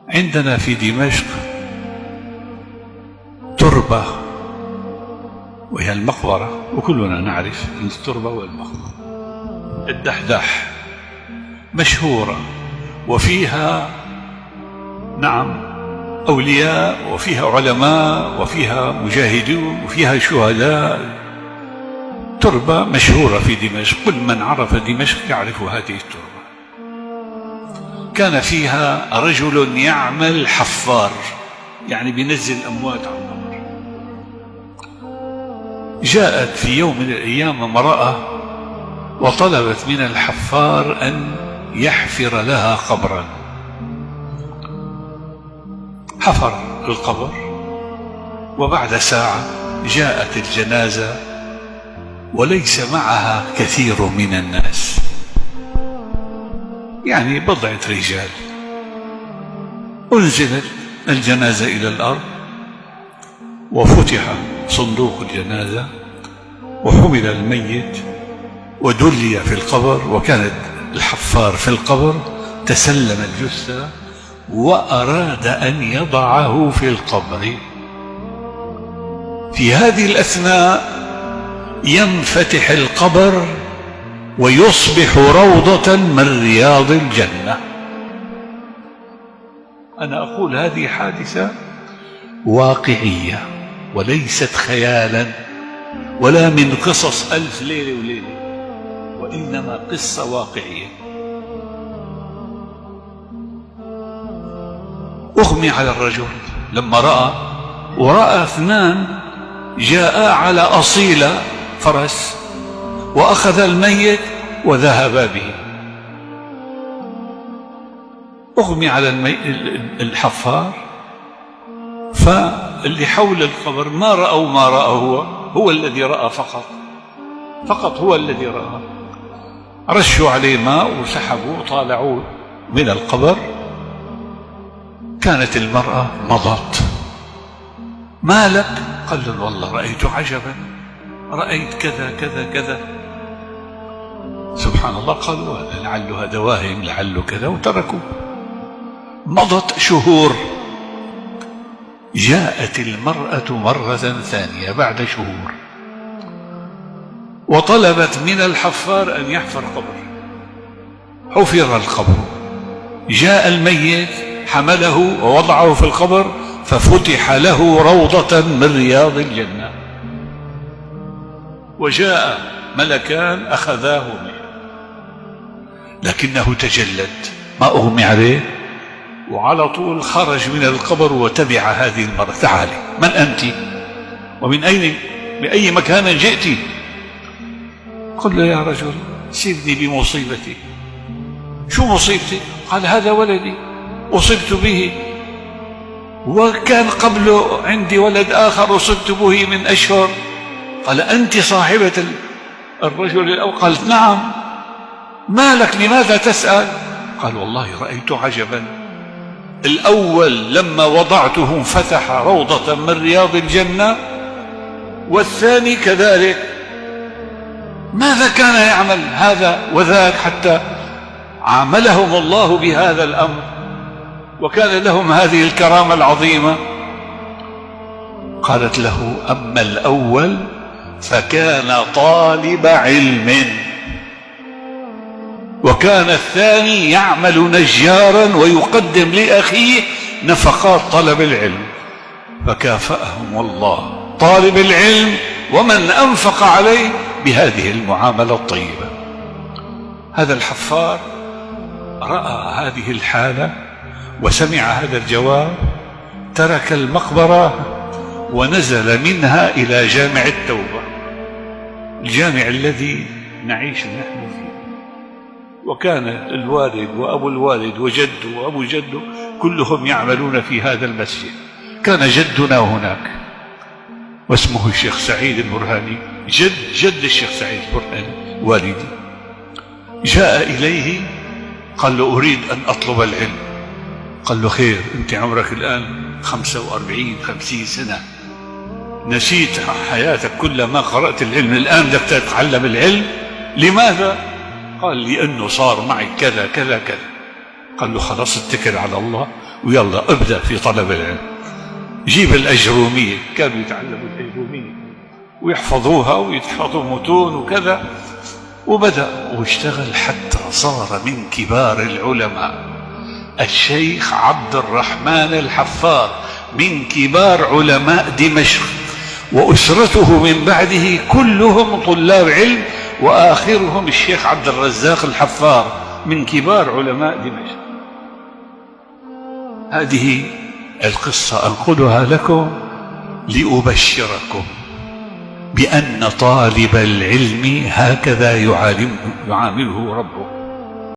عندنا في دمشق تربة وهي المقبرة، وكلنا نعرف التربة والمقبرة، الدحداح مشهورة، وفيها نعم أولياء، وفيها علماء، وفيها مجاهدون، وفيها شهداء. تربة مشهورة في دمشق، كل من عرف دمشق يعرف هذه التربة. كان فيها رجل يعمل حفار، يعني بينزل أموات على القبر. جاءت في يوم من الأيام امرأة وطلبت من الحفار أن يحفر لها قبرا. حفر القبر، وبعد ساعة جاءت الجنازة وليس معها كثير من الناس، يعني بضعة رجال. أنزلت الجنازة إلى الأرض، وفتح صندوق الجنازة، وحمل الميت ودلي في القبر، وكانت الحفار في القبر تسلم الجثة وأراد أن يضعه في القبر. في هذه الأثناء ينفتح القبر ويصبح روضة من رياض الجنة. أنا أقول هذه حادثة واقعية وليست خيالا ولا من قصص ألف ليلة وليلة، وإنما قصة واقعية. أغمي على الرجل لما رأى، ورأى اثنان جاءا على أصيلة فرس وأخذ الميت وذهبا به. أغمي على الحفار، فاللي حول القبر ما رأوا ما رأى، هو الذي رأى فقط هو الذي رأى. رشوا عليه ماء وسحبوا وطالعوه من القبر. كانت المرأة مضت. ما لك؟ قال له والله رأيت عجبا، رأيت كذا كذا كذا. سبحان الله، قالوا لعله هذا واهم، لعله كذا، وتركوا. مضت شهور، جاءت المرأة مرة ثانية بعد شهور وطلبت من الحفار أن يحفر قبر. حفر القبر، جاء الميت حمله ووضعه في القبر، ففتح له روضة من رياض الجنة. وجاء ملكان أخذاه منه، لكنه تجلد، ما أغمي عليه، وعلى طول خرج من القبر وتبع هذه المرأة. تعالي، من أنت؟ ومن أين، بأي مكان جئت؟ قل له يا رجل سيبني بمصيبتي. شو مصيبتي؟ قال هذا ولدي أصبت به، وكان قبله عندي ولد آخر أصبت به من أشهر. قال أنت صاحبة الرجل الأول؟ قالت نعم. ما لك، لماذا تسأل؟ قال والله رأيت عجبا، الأول لما وضعته فتح روضة من رياض الجنة، والثاني كذلك. ماذا كان يعمل هذا وذاك حتى عاملهم الله بهذا الأمر وكان لهم هذه الكرامة العظيمة؟ قالت له أما الأول فكان طالب علم، وكان الثاني يعمل نجارا ويقدم لأخيه نفقات طلب العلم، فكافأهم الله طالب العلم ومن أنفق عليه بهذه المعاملة الطيبة. هذا الحفار رأى هذه الحالة وسمع هذا الجواب، ترك المقبرة ونزل منها إلى جامع التوبة، الجامع الذي نعيش نحن فيه. وكان الوالد وأبو الوالد وجده وأبو جده كلهم يعملون في هذا المسجد. كان جدنا هناك واسمه الشيخ سعيد البرهاني، جد الشيخ سعيد البرهاني والدي. جاء إليه قال له أريد أن أطلب العلم. قال له خير، أنت عمرك الآن 45-50 سنة، نسيت حياتك كلما قرأت العلم، الآن بدك تتعلم العلم، لماذا؟ قال لأنه صار معي كذا كذا كذا. قال له خلاص اتكل على الله ويلا ابدأ في طلب العلم. جيب الأجرومية، كانوا يتعلموا الأجرومية ويحفظوها ويتحفظوا متون وكذا، وبدأ واشتغل حتى صار من كبار العلماء. الشيخ عبد الرحمن الحفار من كبار علماء دمشق، وأسرته من بعده كلهم طلاب علم، وآخرهم الشيخ عبد الرزاق الحفار من كبار علماء دمشق. هذه القصة أنقلها لكم لأبشركم بأن طالب العلم هكذا يعامله ربه.